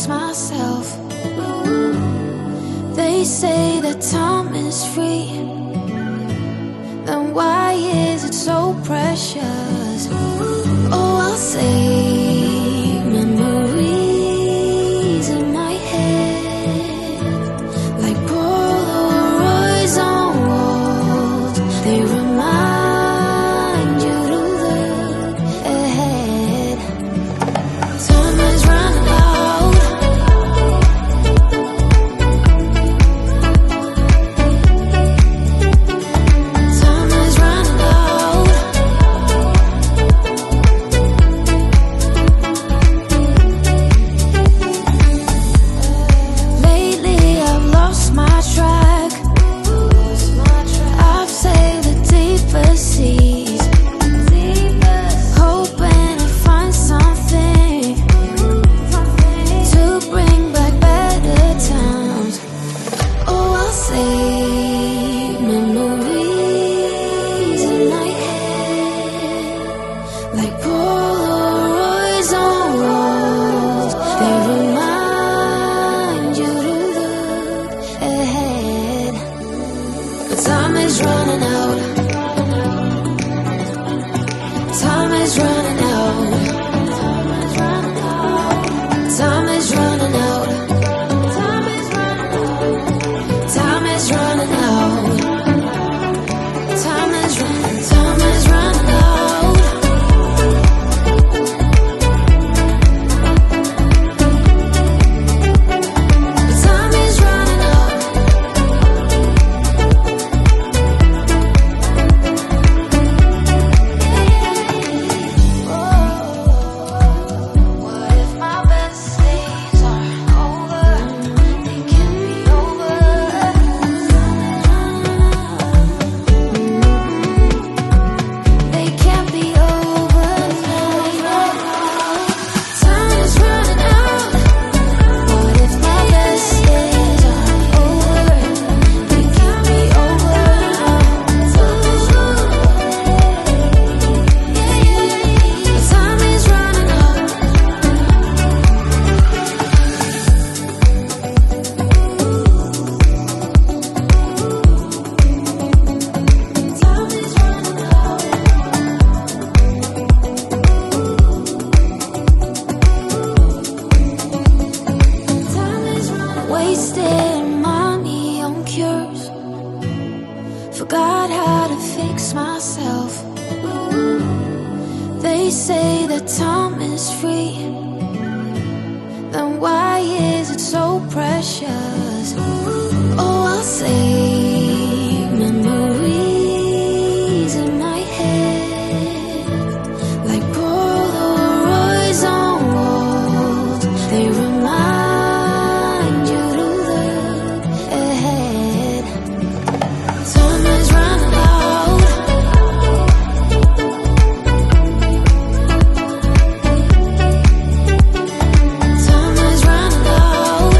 myself. They say that time is free, then why is it so precious? Oh, I'll say memories in my head, like Polaroids on walls. They remind you to look ahead. Time is running out. Time is running out. Lately I've lost my track. I've sailed the deepest seas, hoping to find something to bring back better times. Oh, I'll say memories in my head, like Polaroids on walls. They remind you to look ahead. But time is running out. Time is running out. Time is running out. Time is running out. Time is running. Time is running out. Time is running out. What if my best days are over? They can't be over. They can't be over now. Time is running out. What if my best days are over? They can't be over now. Time is running out. Time is running out. Time is running. Wasted money on cures. Forgot how to fix myself. They say that time is free, then why is it so precious? Oh, I'll say memories in my head, like Polaroids on walls. They remind you to look ahead. Time is running out. Time is running out.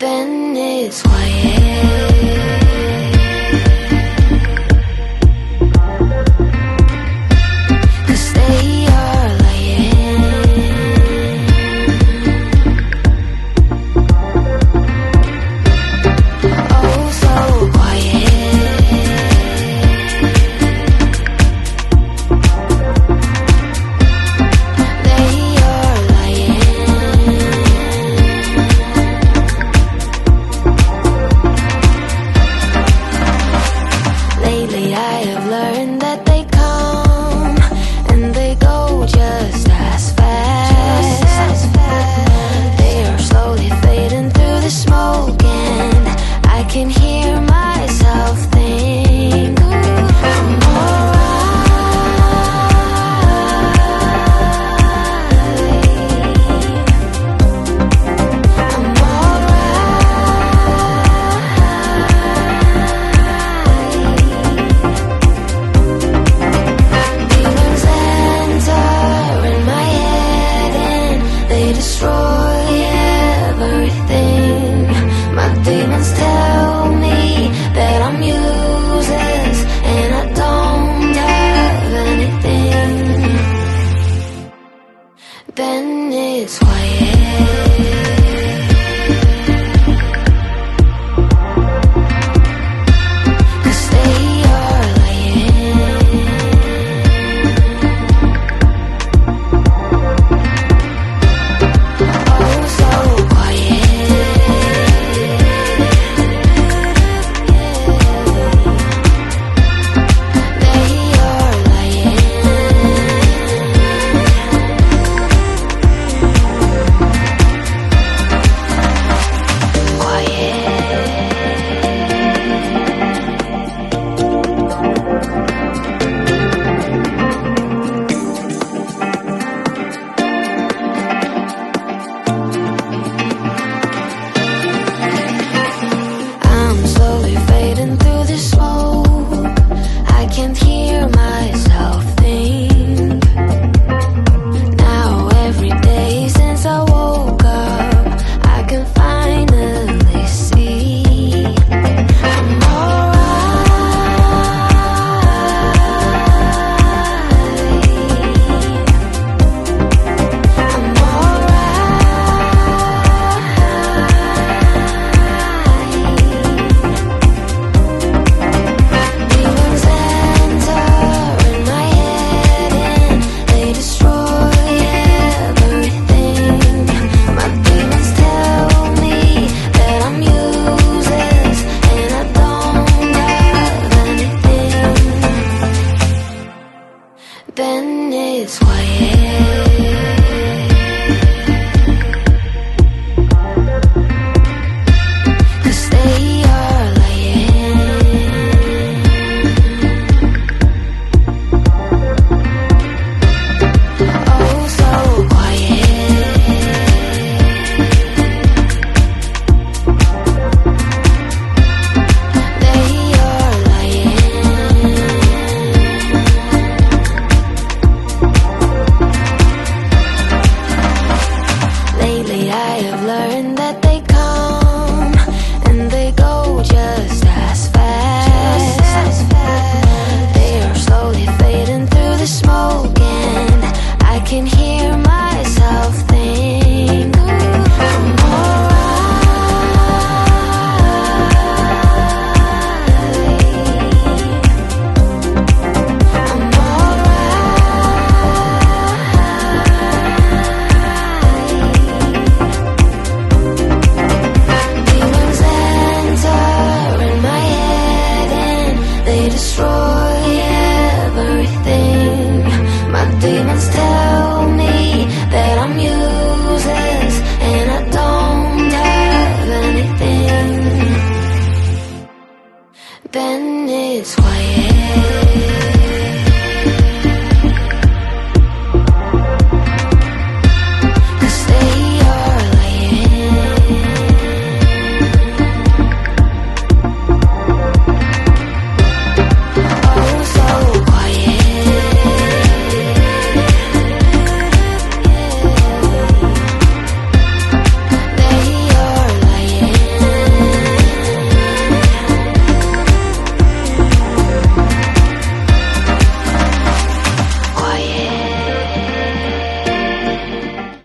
then it's quiet.